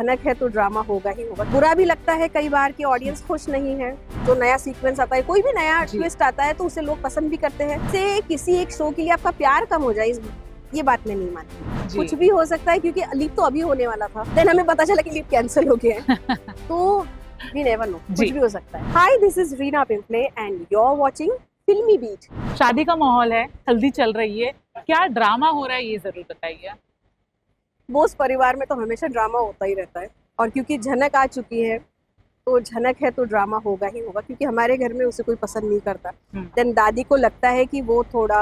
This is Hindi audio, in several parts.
झनक है तो ड्रामा होगा ही होगा। बुरा भी लगता है कई बार कि ऑडियंस खुश नहीं है। जो नया सीक्वेंस आता है, कोई भी नया ट्विस्ट आता है तो उसे लोग पसंद भी करते हैं। से किसी एक शो के लिए आपका प्यार कम हो जाए, ये बात मैं नहीं मानती। कुछ भी हो सकता है क्योंकि लीप तो अभी होने वाला था, देन हमें पता चला कि लीप कैंसिल हो गया है। तो वी नेवर नो, कुछ भी हो सकता है। Hi, this is Reena Pimple and you are watching Filmibeat. शादी का माहौल है, हल्दी चल रही है, क्या ड्रामा हो रहा है ये जरूर बताइए। बोस परिवार में तो हमेशा ड्रामा होता ही रहता है, और क्योंकि झनक आ चुकी है तो झनक है तो ड्रामा होगा ही होगा, क्योंकि हमारे घर में उसे कोई पसंद नहीं करता। देन दादी को लगता है कि वो थोड़ा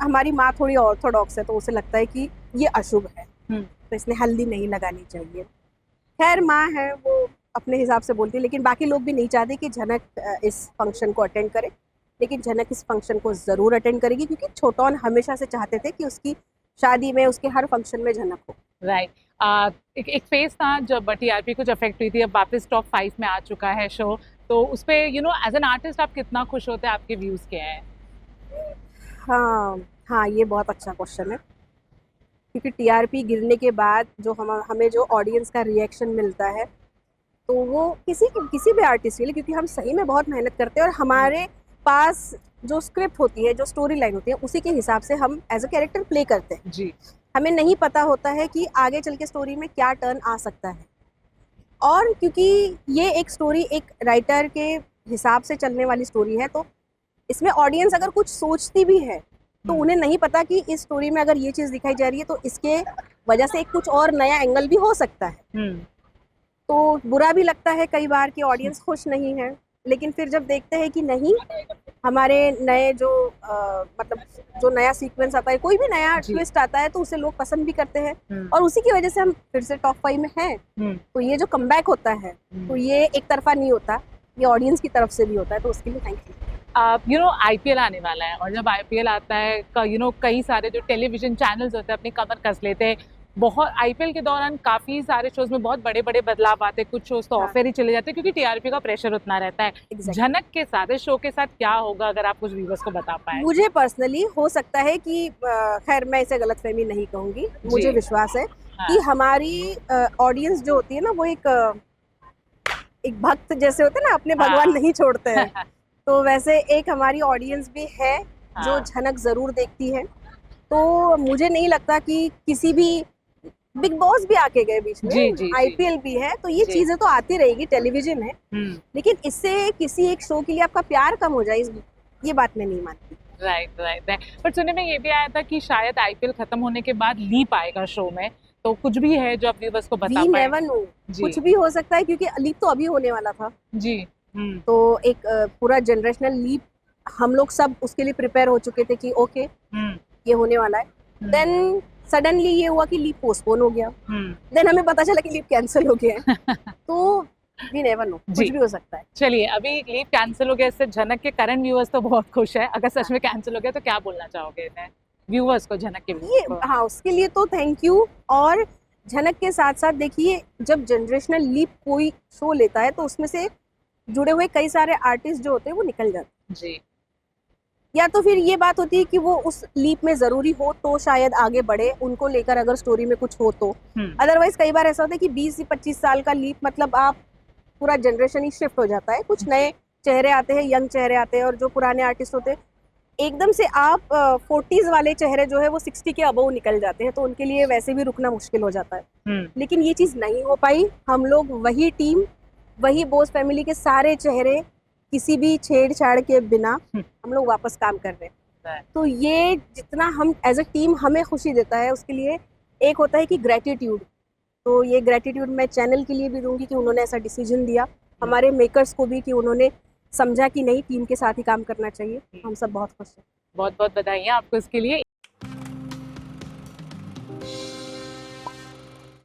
हमारी माँ थोड़ी ऑर्थोडॉक्स है, तो उसे लगता है कि ये अशुभ है, तो इसने हल्दी नहीं लगानी चाहिए। खैर, माँ है, वो अपने हिसाब से बोलती है, लेकिन बाकी लोग भी नहीं चाहते कि झनक इस फंक्शन को अटेंड करे, लेकिन झनक इस फंक्शन को जरूर अटेंड करेगी, क्योंकि छोटौन हमेशा से चाहते थे कि उसकी शादी में, उसके हर फंक्शन में झनक हो। राइट। एक फेज था जब टीआरपी कुछ अफेक्ट हुई थी, अब वापस टॉप 5 में आ चुका है शो, तो उस पे एज एन आर्टिस्ट आप कितना खुश होते हैं, आपके व्यूज क्या हैं? हाँ, ये बहुत अच्छा क्वेश्चन है, क्योंकि टीआरपी गिरने के बाद जो हमें जो ऑडियंस का रिएक्शन मिलता है, तो वो किसी भी आर्टिस्ट के लिए, क्योंकि हम सही में बहुत मेहनत करते हैं और हमारे पास जो स्क्रिप्ट होती है, जो स्टोरी लाइन होती है, उसी के हिसाब से हम एज अ कैरेक्टर प्ले करते हैं जी। हमें नहीं पता होता है कि आगे चल के स्टोरी में क्या टर्न आ सकता है। और क्योंकि ये एक स्टोरी एक राइटर के हिसाब से चलने वाली स्टोरी है, तो इसमें ऑडियंस अगर कुछ सोचती भी है तो उन्हें नहीं पता कि इस स्टोरी में अगर ये चीज़ दिखाई जा रही है तो इसके वजह से कुछ और नया एंगल भी हो सकता है। तो बुरा भी लगता है कई बार कि ऑडियंस खुश नहीं है, लेकिन फिर जब देखते हैं कि नहीं, हमारे नए जो मतलब जो नया सीक्वेंस आता है, कोई भी नया ट्विस्ट आता है तो उसे लोग पसंद भी करते हैं, और उसी की वजह से हम फिर से टॉप 5 में हैं। तो ये जो कमबैक होता है, तो ये एक तरफा नहीं होता, ये ऑडियंस की तरफ से भी होता है, तो उसके लिए थैंक यू। आईपीएल आने वाला है, और जब आईपीएल आता है कई सारे जो टेलीविजन चैनल्स होते हैं अपनी कमर कस लेते हैं। बहुत आईपीएल के दौरान काफी सारे शोज में बहुत बड़े बड़े बदलाव आते हैं, कुछ शोज तो ऑफर ही चले जाते हैं क्योंकि टीआरपी का प्रेशर उतना रहता है। झनक के साथ, इस शो के साथ क्या होगा, अगर आप कुछ व्यूअर्स को बता पाए? मुझे पर्सनली हो सकता है कि खैर, मैं इसे गलतफहमी नहीं कहूंगी, मुझे विश्वास है कि हमारी ऑडियंस जो होती है ना, वो एक भक्त जैसे होते हैं ना, अपने भगवान नहीं छोड़ते हैं। तो वैसे एक हमारी ऑडियंस भी है जो झनक जरूर देखती है। तो मुझे नहीं लगता कि किसी भी, बिग बॉस भी आके गए बीच में, आईपीएल भी है, तो ये चीजें तो आती रहेगी, टेलीविजन है, लेकिन इससे किसी एक शो के लिए आपका प्यार कम हो जाए, ये बात मैं नहीं मानती। राइट। पर सुनने में ये भी आया था कि शायद आईपीएल खत्म होने के बाद लीप आएगा शो में, तो कुछ भी है जो आप व्यूअर्स को बता पाए? नेवर नो, कुछ भी हो सकता है, क्योंकि लीप तो अभी होने वाला था जी। तो एक पूरा जनरेशनल लीप, हम लोग सब उसके लिए प्रिपेयर हो चुके थे कि ओके ये होने वाला है। देन सडनली ये हुआ कि लीप पोस्टपोन हो गया, देन हमें पता चला कि लीप कैंसिल हो गया है। तो वी नेवर नो, कुछ भी हो सकता है। चलिए, अभी लीप कैंसिल हो गया, इससे झनक के करंट व्यूअर्स तो बहुत खुश है। अगर सच में कैंसिल हो गया तो क्या बोलना चाहोगे व्यूअर्स को, झनक के व्यूअर्स को? हाँ, उसके लिए तो थैंक यू। और झनक के साथ साथ देखिए, जब जनरेशनल लीप कोई शो लेता है तो उसमें से जुड़े हुए कई सारे आर्टिस्ट जो होते हैं वो निकल जाते हैं जी। या तो फिर ये बात होती है कि वो उस लीप में जरूरी हो तो शायद आगे बढ़े, उनको लेकर अगर स्टोरी में कुछ हो तो। अदरवाइज कई बार ऐसा होता है कि 20 से 25 साल का लीप, मतलब आप पूरा जनरेशन ही शिफ्ट हो जाता है, कुछ नए चेहरे आते हैं, यंग चेहरे आते हैं, और जो पुराने आर्टिस्ट होते हैं एकदम से आप 40s वाले चेहरे जो है वो 60 के अबव निकल जाते हैं, तो उनके लिए वैसे भी रुकना मुश्किल हो जाता है। लेकिन ये चीज नहीं हो पाई, हम लोग वही टीम, वही बोस फैमिली के सारे चेहरे, किसी भी छेड़छाड़ के बिना हम लोग वापस काम कर रहे हैं। तो ये जितना हम एज अ टीम हमें खुशी देता है, उसके लिए एक होता है कि ग्रेटिट्यूड, तो ये ग्रेटिट्यूड मैं चैनल के लिए भी दूंगी कि उन्होंने ऐसा डिसीजन दिया, हमारे मेकर्स को भी कि उन्होंने समझा कि नहीं, टीम के साथ ही काम करना चाहिए। हम सब बहुत खुश हैं। बहुत बहुत बधाई आपको इसके लिए।